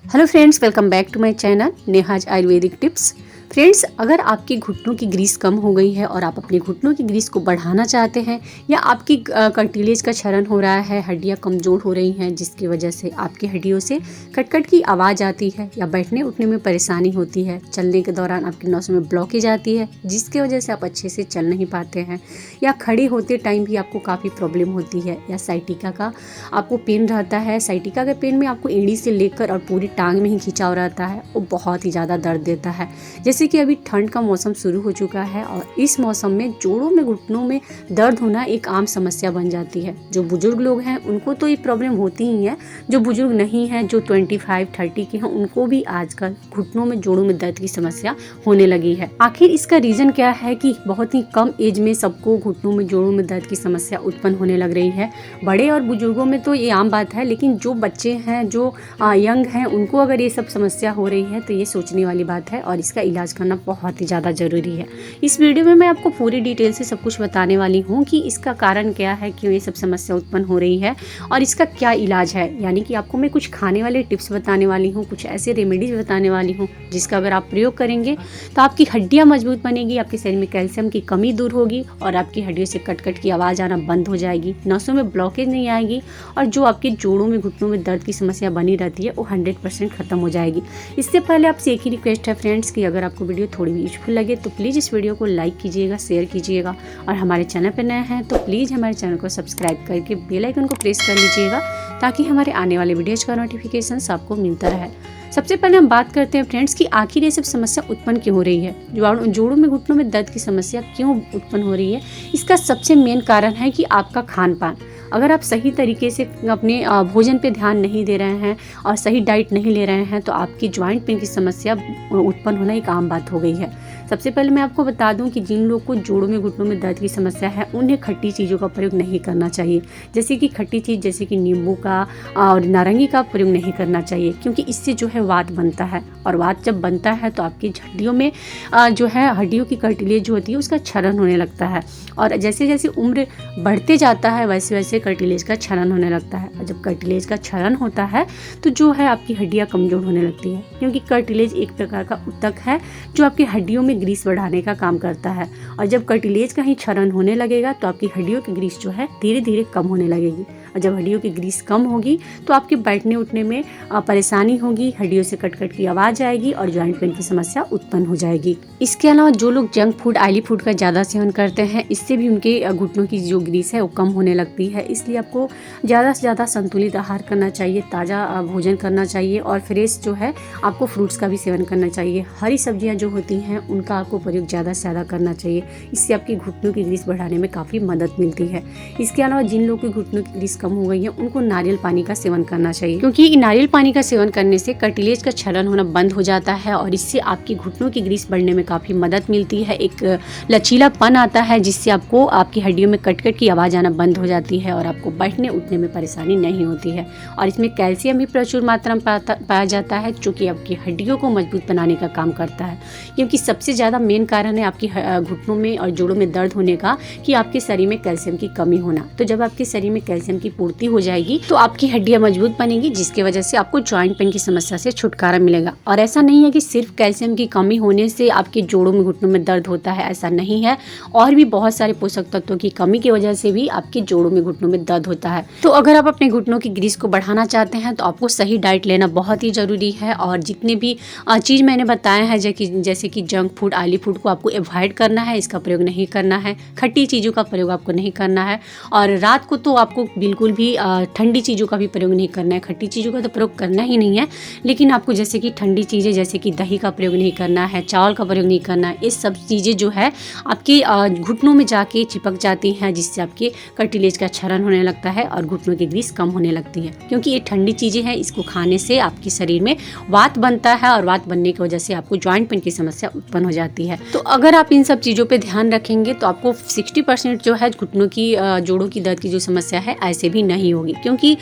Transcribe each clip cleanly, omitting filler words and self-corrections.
Hello friends, welcome back to my channel Neha's Ayurvedic tips. Friends, अगर आपके घुटनों की ग्रीस कम हो गई है और आप अपने घुटनों की ग्रीस को बढ़ाना चाहते हैं या आपकी कार्टिलेज का क्षरण हो रहा है, हड्डियां कमज़ोर हो रही हैं जिसकी वजह से आपकी हड्डियों से कट-कट की आवाज़ आती है या बैठने उठने में परेशानी होती है, चलने के दौरान आपकी नसों में ब्लॉकेज आती है जिसकी वजह से आप अच्छे से चल नहीं पाते हैं, या खड़े होते टाइम भी आपको काफ़ी प्रॉब्लम होती है, या साइटिका का आपको पेन रहता है। साइटिका के पेन में आपको एड़ी से लेकर और पूरी टांग में ही खिंचाव रहता है, वो बहुत ही ज़्यादा दर्द देता है। जैसे कि अभी ठंड का मौसम शुरू हो चुका है और इस मौसम में जोड़ों में घुटनों में दर्द होना एक आम समस्या बन जाती है। जो बुजुर्ग लोग हैं उनको तो ये प्रॉब्लम होती ही है, जो बुजुर्ग नहीं है, जो 25-30 के हैं, उनको भी आजकल घुटनों में जोड़ों में दर्द की समस्या होने लगी है। आखिर इसका रीज़न क्या है कि बहुत ही कम एज में सबको घुटनों में जोड़ों में दर्द की समस्या उत्पन्न होने लग रही है। बड़े और बुजुर्गों में तो ये आम बात है, लेकिन जो बच्चे हैं, जो यंग हैं, उनको अगर ये सब समस्या हो रही है तो ये सोचने वाली बात है और इसका इलाज करना बहुत ही ज़्यादा ज़रूरी है। इस वीडियो में मैं आपको पूरी डिटेल से सब कुछ बताने वाली हूँ कि इसका कारण क्या है, क्यों ये सब समस्या उत्पन्न हो रही है और इसका क्या इलाज है। यानी कि आपको मैं कुछ खाने वाले टिप्स बताने वाली हूँ, कुछ ऐसे रेमेडीज बताने वाली हूँ जिसका अगर आप प्रयोग करेंगे तो आपकी हड्डियाँ मजबूत बनेगी, आपके शरीर में कैल्शियम की कमी दूर होगी और आपकी हड्डियों से कट-कट की आवाज़ आना बंद हो जाएगी, नसों में ब्लॉकेज नहीं आएगी और जो आपके जोड़ों में घुटनों में दर्द की समस्या बनी रहती है वो 100% खत्म हो जाएगी। इससे पहले आपसे एक ही रिक्वेस्ट है फ्रेंड्स कि अगर आपको वीडियो थोड़ी भी यूजफुल लगे तो प्लीज़ इस वीडियो को लाइक कीजिएगा, शेयर कीजिएगा और हमारे चैनल पर नए हैं तो प्लीज़ हमारे चैनल को सब्सक्राइब करके बेल आइकन को प्रेस कर लीजिएगा ताकि हमारे आने वाले वीडियोज का नोटिफिकेशन आपको मिलता रहे। सबसे पहले हम बात करते हैं फ्रेंड्स कि आखिर ये सब समस्या उत्पन्न क्यों हो रही है, जोड़ों में घुटनों में दर्द की समस्या क्यों उत्पन्न हो रही है। इसका सबसे मेन कारण है कि आपका खान पान। अगर आप सही तरीके से अपने भोजन पे ध्यान नहीं दे रहे हैं और सही डाइट नहीं ले रहे हैं तो आपकी जॉइंट पेन की समस्या उत्पन्न होना एक आम बात हो गई है। सबसे पहले मैं आपको बता दूं कि जिन लोग को जोड़ों में घुटनों में दर्द की समस्या है उन्हें खट्टी चीज़ों का प्रयोग नहीं करना चाहिए। जैसे कि खट्टी चीज़ जैसे कि नींबू का और नारंगी का प्रयोग नहीं करना चाहिए, क्योंकि इससे जो है वात बनता है और वात जब बनता है तो आपकी हड्डियों में जो है हड्डियों की कार्टिलेज जो होती है उसका क्षरण होने लगता है और जैसे जैसे उम्र बढ़ते जाता है वैसे वैसे कार्टिलेज का क्षरण होने लगता है। और जब कार्टिलेज का क्षरण होता है तो जो है आपकी हड्डियाँ कमज़ोर होने लगती है, क्योंकि कार्टिलेज एक प्रकार का ऊतक है जो आपकी हड्डियों में ग्रीस बढ़ाने का काम करता है और जब कार्टिलेज का ही क्षरण होने लगेगा तो आपकी हड्डियों की ग्रीस जो है धीरे धीरे कम होने लगेगी और जब हड्डियों की ग्रीस कम होगी तो आपके बैठने उठने में परेशानी होगी, हड्डियों से कट-कट की आवाज़ आएगी और जॉइंट पेन की समस्या उत्पन्न हो जाएगी। इसके अलावा जो लोग जंक फूड, ऑयली फूड का ज़्यादा सेवन करते हैं, इससे भी उनके घुटनों की जो ग्रीस है वो कम होने लगती है। इसलिए आपको ज़्यादा से ज़्यादा संतुलित आहार करना चाहिए, ताज़ा भोजन करना चाहिए और फ्रेश जो है आपको फ्रूट्स का भी सेवन करना चाहिए। हरी सब्जियाँ जो होती हैं उनका आपको प्रयोग ज़्यादा से ज़्यादा करना चाहिए, इससे आपकी घुटनों की ग्रीस बढ़ाने में काफ़ी मदद मिलती है। इसके अलावा जिन लोगों की घुटनों की ग्रीस कम हो गई है उनको नारियल पानी का सेवन करना चाहिए, क्योंकि नारियल पानी का सेवन करने से कार्टिलेज का क्षरण होना बंद हो जाता है और इससे आपकी घुटनों की ग्रीस बढ़ने में काफ़ी मदद मिलती है। एक लचीलापन आता है जिससे आपको आपकी हड्डियों में कट-कट की आवाज़ आना बंद हो जाती है और आपको बैठने उठने में परेशानी नहीं होती है। और इसमें कैल्शियम भी प्रचुर मात्रा में पाया जाता है जो कि आपकी हड्डियों को मजबूत बनाने का काम करता है, क्योंकि सबसे ज़्यादा मेन कारण है आपकी घुटनों में और जोड़ों में दर्द होने का कि आपके शरीर में कैल्शियम की कमी होना। तो जब आपके शरीर में कैल्शियम की पूर्ति हो जाएगी तो आपकी हड्डियां मजबूत बनेगी, जिसकी वजह से आपको जॉइंट पेन की समस्या से छुटकारा मिलेगा। और ऐसा नहीं है कि सिर्फ कैल्शियम की कमी होने से आपके जोड़ों में घुटनों में दर्द होता है, ऐसा नहीं है। और भी बहुत सारे पोषक तत्वों की कमी की वजह से भी आपके जोड़ों में घुटनों में दर्द होता है। तो अगर आप अपने घुटनों की ग्रीस को बढ़ाना चाहते हैं तो आपको सही डाइट लेना बहुत ही जरूरी है और जितने भी चीज़ मैंने बताया है जैसे कि जंक फूड, ऑयली फूड को आपको अवॉइड करना है, इसका प्रयोग नहीं करना है। खट्टी चीज़ों का प्रयोग आपको नहीं करना है और रात को तो आपको बिल्कुल भी ठंडी चीज़ों का भी प्रयोग नहीं करना है। खट्टी चीज़ों का तो प्रयोग करना ही नहीं है, लेकिन आपको जैसे कि ठंडी चीज़ें जैसे कि दही का प्रयोग नहीं करना है, चावल का प्रयोग नहीं करना है। ये सब चीज़ें जो है आपके घुटनों में जाके चिपक जाती हैं, जिससे आपके कार्टिलेज का क्षरण होने लगता है और घुटनों की ग्रीस कम होने लगती है, क्योंकि ये ठंडी चीज़ें हैं। इसको खाने से आपके शरीर में वात बनता है और वात बनने की वजह से आपको जॉइंट पेन की समस्या उत्पन्न हो जाती है। तो अगर आप इन सब चीज़ों पर ध्यान रखेंगे तो आपको 60% जो है घुटनों की जोड़ों की दर्द की जो समस्या है ऐसे भी नहीं होगी, क्योंकि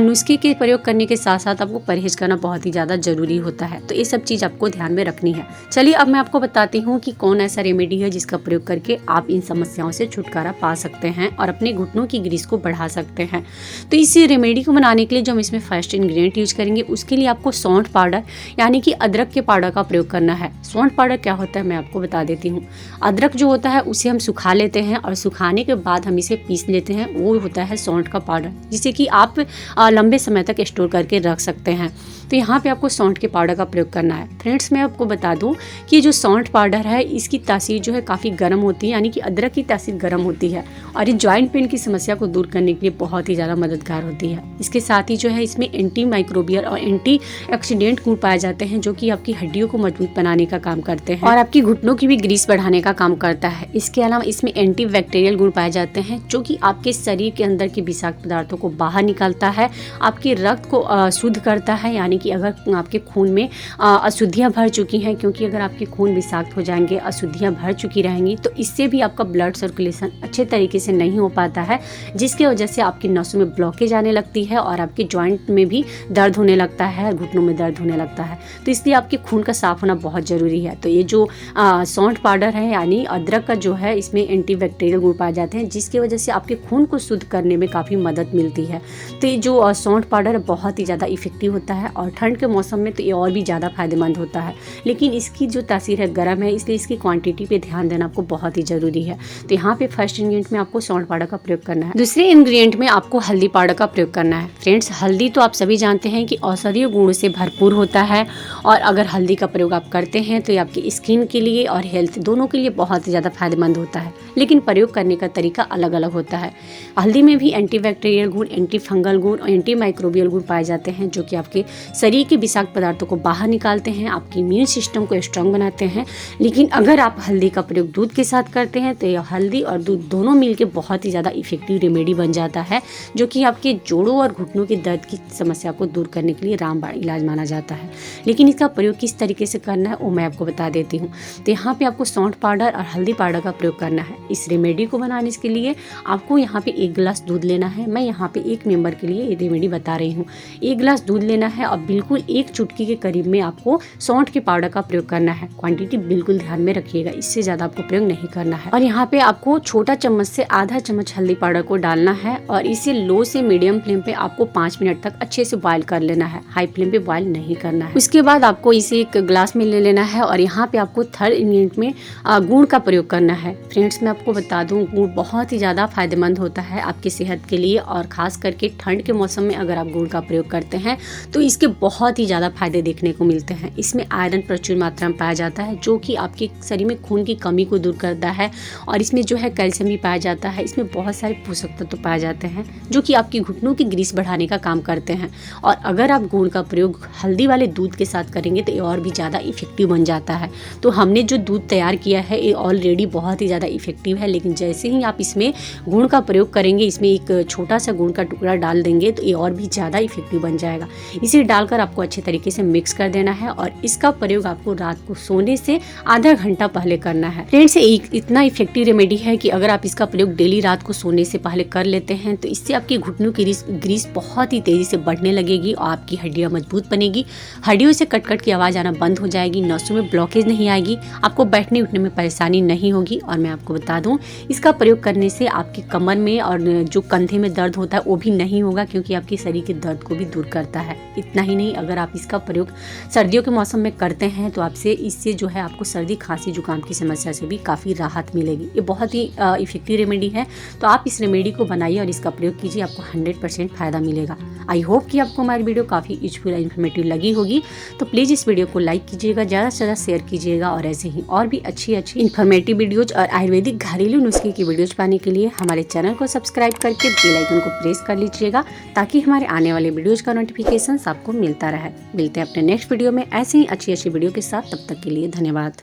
नुस्खे के प्रयोग करने के साथ साथ आपको परहेज करना बहुत ही ज़्यादा ज़रूरी होता है। तो ये सब चीज़ आपको ध्यान में रखनी है। चलिए अब मैं आपको बताती हूँ कि कौन ऐसा रेमेडी है जिसका प्रयोग करके आप इन समस्याओं से छुटकारा पा सकते हैं और अपने घुटनों की ग्रीस को बढ़ा सकते हैं। तो इस रेमेडी को बनाने के लिए जो हम इसमें फर्स्ट इंग्रेडिएंट यूज करेंगे, उसके लिए आपको सौंठ पाउडर यानी कि अदरक के पाउडर का प्रयोग करना है। सौंठ पाउडर क्या होता है मैं आपको बता देती हूँ। अदरक जो होता है उसे हम सुखा लेते हैं और सुखाने के बाद हम इसे पीस लेते हैं, वो होता है सौंठ का पाउडर, जिसे कि आप लंबे समय तक स्टोर करके रख सकते हैं। तो यहाँ पे आपको सौंठ के पाउडर का प्रयोग करना है। फ्रेंड्स, मैं आपको बता दूं कि जो सौंठ पाउडर है इसकी तासीर जो है काफ़ी गर्म होती है, यानी कि अदरक की तासीर गर्म होती है और ये जॉइंट पेन की समस्या को दूर करने के लिए बहुत ही ज़्यादा मददगार होती है। इसके साथ ही जो है इसमें एंटी माइक्रोबियल और एंटी ऑक्सीडेंट गुण पाए जाते हैं, जो कि आपकी हड्डियों को मजबूत बनाने का काम करते हैं और आपकी घुटनों की भी ग्रीस बढ़ाने का काम करता है। इसके अलावा इसमें एंटी बैक्टीरियल गुण पाए जाते हैं, जो कि आपके शरीर के अंदर के विषाक्त पदार्थों को बाहर निकालता है, आपके रक्त को शुद्ध करता है, यानी कि अगर आपके खून में अशुद्धियाँ भर चुकी हैं, क्योंकि अगर आपके खून विषाक्त हो जाएंगे, अशुद्धियाँ भर चुकी रहेंगी, तो इससे भी आपका ब्लड सर्कुलेशन अच्छे तरीके से नहीं हो पाता है, जिसकी वजह से आपकी नसों में ब्लॉकेज आने लगती है और आपके जॉइंट में भी दर्द होने लगता है, घुटनों में दर्द होने लगता है। तो इसलिए आपके खून का साफ होना बहुत ज़रूरी है। तो ये जो सौंठ पाउडर है यानी अदरक का जो है, इसमें एंटीबैक्टीरियल गुण पाए जाते हैं, जिसकी वजह से आपके खून को शुद्ध करने में काफ़ी मदद मिलती है। तो ये जो सौंठ पाउडर बहुत ही ज़्यादा इफेक्टिव होता है और ठंड के मौसम में तो ये और भी ज़्यादा फायदेमंद होता है, लेकिन इसकी जो तासीर है गर्म है, इसलिए इसकी क्वांटिटी पे ध्यान देना आपको बहुत ही ज़रूरी है। तो यहाँ पे फर्स्ट इंग्रेडिएंट में आपको सौंठ पाउडर का प्रयोग करना है। दूसरे इंग्रेडिएंट में आपको हल्दी पाउडर का प्रयोग करना है। फ्रेंड्स, हल्दी तो आप सभी जानते हैं कि औषधीय गुणों से भरपूर होता है और अगर हल्दी का प्रयोग आप करते हैं तो ये आपकी स्किन के लिए और हेल्थ दोनों के लिए बहुत ही ज़्यादा फायदेमंद होता है, लेकिन प्रयोग करने का तरीका अलग अलग होता है। हल्दी में भी एंटीबैक्टीरियल गुण, एंटी फंगल गुण और एंटी माइक्रोबियल गुण पाए जाते हैं, जो कि आपके शरीर के विषाक्त पदार्थों को बाहर निकालते हैं, आपकी इम्यून सिस्टम को स्ट्रांग बनाते हैं। लेकिन अगर आप हल्दी का प्रयोग दूध के साथ करते हैं तो यह हल्दी और दूध दोनों मिलकर बहुत ही ज़्यादा इफेक्टिव रेमेडी बन जाता है, जो कि आपके जोड़ों और घुटनों के दर्द की समस्या को दूर करने के लिए रामबाण इलाज माना जाता है। लेकिन इसका प्रयोग किस तरीके से करना है वो मैं आपको बता देती हूँ। तो यहाँ पे आपको सौंठ पाउडर और हल्दी पाउडर का प्रयोग करना है। इस रेमेडी को बनाने के लिए आपको यहाँ पे 1 गिलास दूध लेना है। मैं यहाँ पे 1 मेंबर के लिए ये रेमेडी बता रही हूँ। 1 गिलास दूध लेना है और बिल्कुल 1 चुटकी के करीब में आपको सौंठ के पाउडर का प्रयोग करना है। क्वांटिटी बिल्कुल ध्यान में रखिएगा, इससे ज़्यादा आपको प्रयोग नहीं करना है। और यहाँ पे आपको छोटा चम्मच से आधा चम्मच हल्दी पाउडर को डालना है और इसे लो से मीडियम फ्लेम पे आपको 5 मिनट तक अच्छे से बॉयल कर लेना है। हाई फ्लेम पे बॉयल नहीं करना है। उसके बाद आपको इसे 1 ग्लास में ले लेना है और यहाँ पे आपको थर्ड इंग्रेडिएंट में गुड़ का प्रयोग करना है। फ्रेंड्स, मैं आपको बता दूं गुड़ बहुत ही ज़्यादा फायदेमंद होता है आपकी सेहत के लिए और ख़ास करके ठंड के मौसम में अगर आप गुड़ का प्रयोग करते हैं तो इसके बहुत ही ज़्यादा फायदे देखने को मिलते हैं। इसमें आयरन प्रचुर मात्रा में पाया जाता है, जो कि आपके शरीर में खून की कमी को दूर करता है और इसमें जो है कैल्शियम भी पाया जाता है। इसमें बहुत सारे पोषक तत्व पाए जाते हैं, जो कि आपकी घुटनों की ग्रीस बढ़ाने का काम करते हैं। और अगर आप गुड़ का प्रयोग हल्दी वाले दूध के साथ करेंगे तो ये और भी ज़्यादा इफेक्टिव बन जाता है। तो हमने जो दूध तैयार किया है ये ऑलरेडी बहुत ही ज़्यादा इफेक्टिव है, लेकिन जैसे ही आप इसमें गुड़ का प्रयोग करेंगे, इसमें एक छोटा सा गुड़ का टुकड़ा डाल देंगे तो ये और भी ज़्यादा इफेक्टिव बन जाएगा। इसे डालकर आपको अच्छे तरीके से मिक्स कर देना है और इसका प्रयोग आपको रात को सोने से आधा घंटा पहले करना है। फ्रेंड्स, एक इतना इफेक्टिव रेमेडी है कि अगर आप इसका प्रयोग डेली रात को सोने से पहले कर लेते हैं तो इससे आपकी घुटनों की ग्रीस बहुत ही तेजी से बढ़ने लगेगी और आपकी हड्डियां मजबूत बनेगी। हड्डियों से कट-कट की आवाज़ आना बंद हो जाएगी, नसों में ब्लॉकेज नहीं आएगी, आपको बैठने उठने में परेशानी नहीं होगी। और मैं आपको बता दूं इसका प्रयोग करने से आपकी कमर में और जो कंधे में दर्द होता है वो भी नहीं होगा, क्योंकि आपके शरीर के दर्द को भी दूर करता है। इतना ही नहीं, अगर आप इसका प्रयोग सर्दियों के मौसम में करते हैं तो इससे जो है आपको सर्दी खांसी जुकाम की समस्या से भी काफ़ी राहत मिलेगी। ये बहुत ही इफेक्टिव रेमेडी है। तो आप इस रेमेडी को बनाइए और इसका प्रयोग कीजिए, आपको 100% फ़ायदा मिलेगा। आई होप कि आपको हमारी वीडियो काफ़ी यूजफुल और इन्फॉर्मेटिव लगी होगी। तो प्लीज़ इस वीडियो को लाइक कीजिएगा, ज़्यादा से ज़्यादा शेयर कीजिएगा और ऐसे ही और भी अच्छी इन्फॉर्मेटिव वीडियोज और आयुर्वेदिक घरेलू नुस्खे की वीडियोज पाने के लिए हमारे चैनल को सब्सक्राइब करके बेल आइकन को प्रेस कर लीजिएगा, ताकि हमारे आने वाले वीडियोज का नोटिफिकेशन आपको मिलता रहे। मिलते हैं अपने नेक्स्ट वीडियो में ऐसे ही अच्छी वीडियो के साथ। तब तक के लिए धन्यवाद।